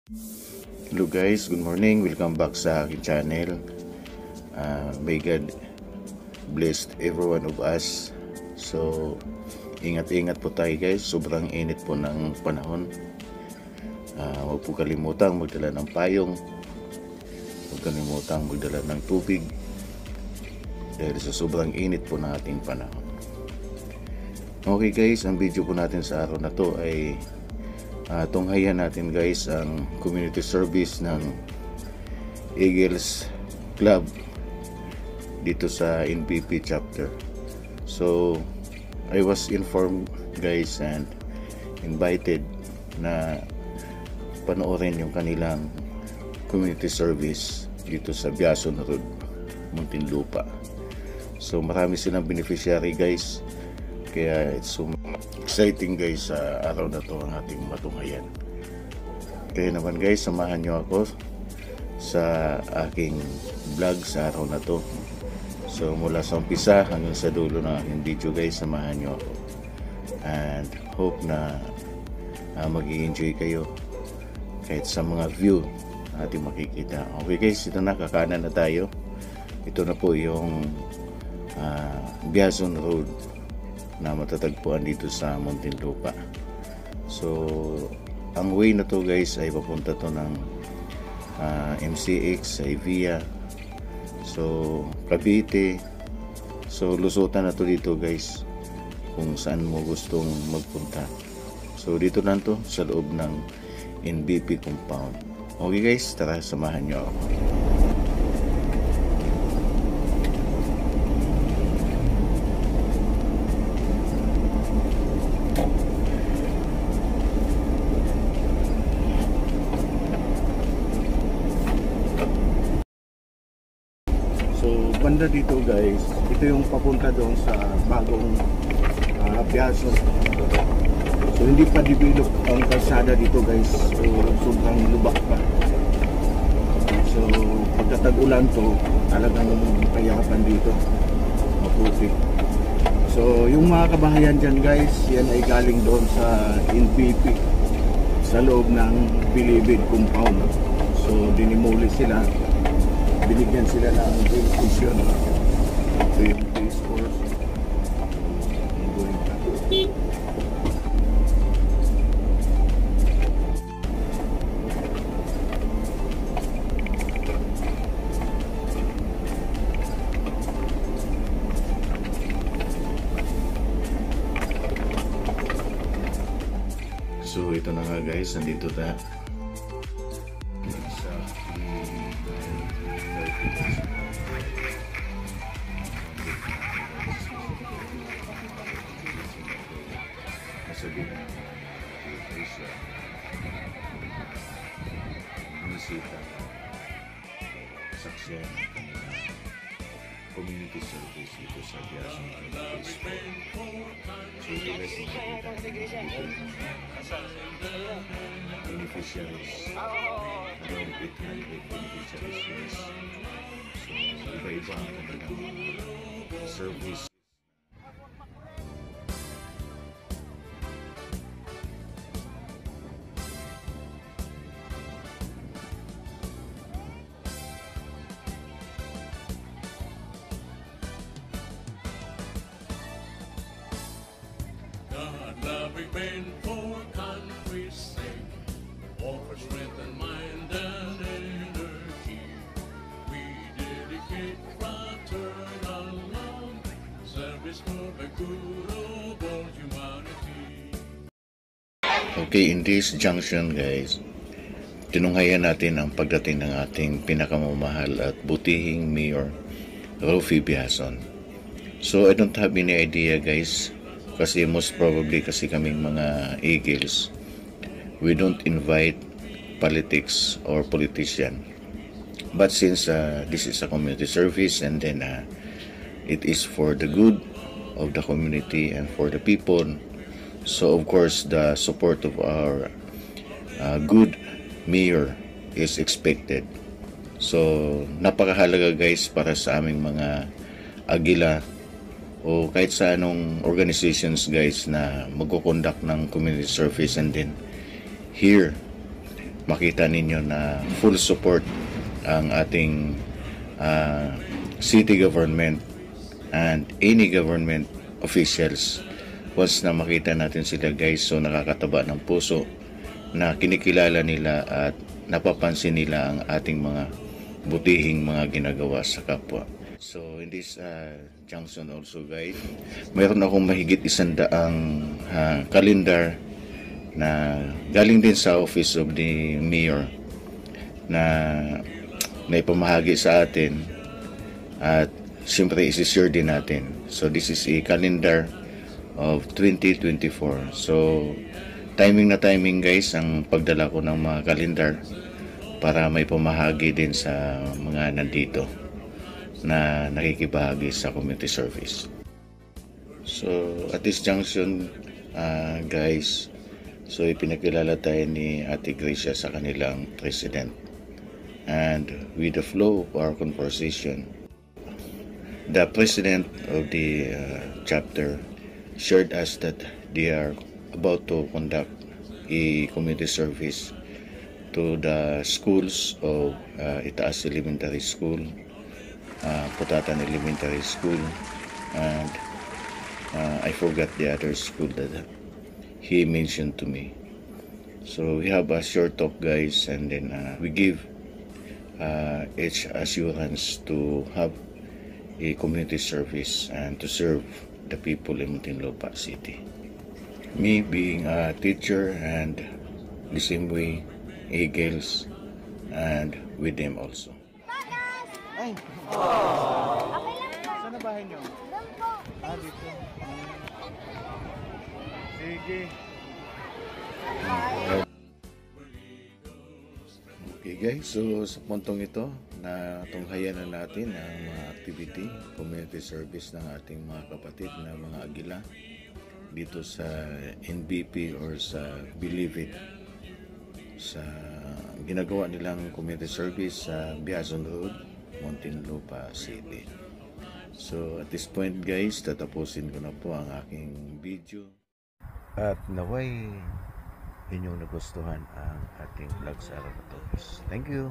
Hello guys, good morning. Welcome back sa aking channel. May God bless every one of us. So, ingat-ingat po tayo guys. Sobrang init po ng panahon. Huwag po kalimutang magdala ng payong. Huwag kalimutang magdala ng tubig. Dahil sa sobrang init po ng ating panahon. Okay guys, ang video po natin sa araw na to ay tunghayan natin guys ang community service ng Eagles Club dito sa NPP chapter. So I was informed guys and invited na panoorin yung kanilang community service dito sa Biason Road, Muntinlupa. So marami silang beneficiary guys, kaya it's so exciting guys sa araw na to ang ating matunghayan. Kaya naman guys, samahan nyo ako sa aking vlog sa araw na to. So mula sa umpisa hanggang sa dulo ng aking video guys, samahan nyo ako. And hope na mag-i-enjoy kayo kahit sa mga view na ating makikita. Okay guys, ito na, kakanan na tayo. Ito na po yung Biason Road na matatagpuan dito sa Muntinlupa. So ang way na to guys ay papunta to ng MCX, Via, so Cavite. So lusutan na to dito guys kung saan mo gustong magpunta. So dito lang to sa loob ng NBP compound. Okay guys, tara samahan nyo ako. Banda dito guys, ito yung papunta doon sa bagong Biason. So hindi pa develop ang kalsada dito guys, so sobrang lubak pa. So pagkatag-ulan to, talagang kayapan dito, maputi. So yung mga kabahayan dyan guys, yan ay galing doon sa NPP sa loob ng Bilibid compound. So dinimuli sila, binigyan sila ng beneficial ito yung police force ongoing pa. So ito na nga guys, nandito na sa sabihin Asia bumisita saksyan community service dito sa Biason. So ito guys, beneficiaries around 800 beneficiaries. So iba-iba ang kanilang service. We've been for country's sake, all for strength and mind and energy. We dedicate fraternal love, service for the good of all humanity. Okay, in this junction guys, tinunghayan natin ang pagdating ng ating pinakamamahal at butihing Mayor Rolfi Biason. So I don't have any idea guys, kasi most probably kasi kaming mga Eagles, we don't invite politics or politician. But since this is a community service and then it is for the good of the community and for the people, so of course the support of our good mayor is expected. So napakahalaga guys para sa aming mga Agila o kahit sa anong organizations guys na magko-conduct ng community service and then here makita ninyo na full support ang ating city government and any government officials. Once na makita natin sila guys, so nakakataba ng puso na kinikilala nila at napapansin nila ang ating mga butihing mga ginagawa sa kapwa. So in this junction also guys, mayroon akong mahigit 100 calendar na galing din sa office of the mayor na naipamahagi sa atin at siyempre isi-share din natin. So this is a calendar of 2024. So timing na timing guys ang pagdala ko ng mga calendar para may pamahagi din sa mga nandito na nakikibahagi sa community service. So at this junction guys, so ipinakilala tayo ni Ate Gracia sa kanilang president. And with the flow of our conversation, the president of the chapter shared us that they are about to conduct a community service to the schools of Itaas Elementary School, Putatan Elementary School, and I forgot the other school that he mentioned to me. So we have a short talk guys, and then we give each assurance to have a community service and to serve the people in Muntinlupa City. Me being a teacher and the same way Eagles and with them also. Ay! Okay lang po. Saan na bahay nyo? Doon po. Dito. Sige. Okay guys, so sa puntong ito na tunghayan na natin ang mga activity, community service ng ating mga kapatid na mga Agila dito sa NBP or sa Believe It, sa ginagawa nilang community service sa Biazon Road, Muntinlupa City. So at this point guys, tatapusin ko na po ang aking video. At naway inyong nagustuhan ang ating vlog sa araw na to. Thank you!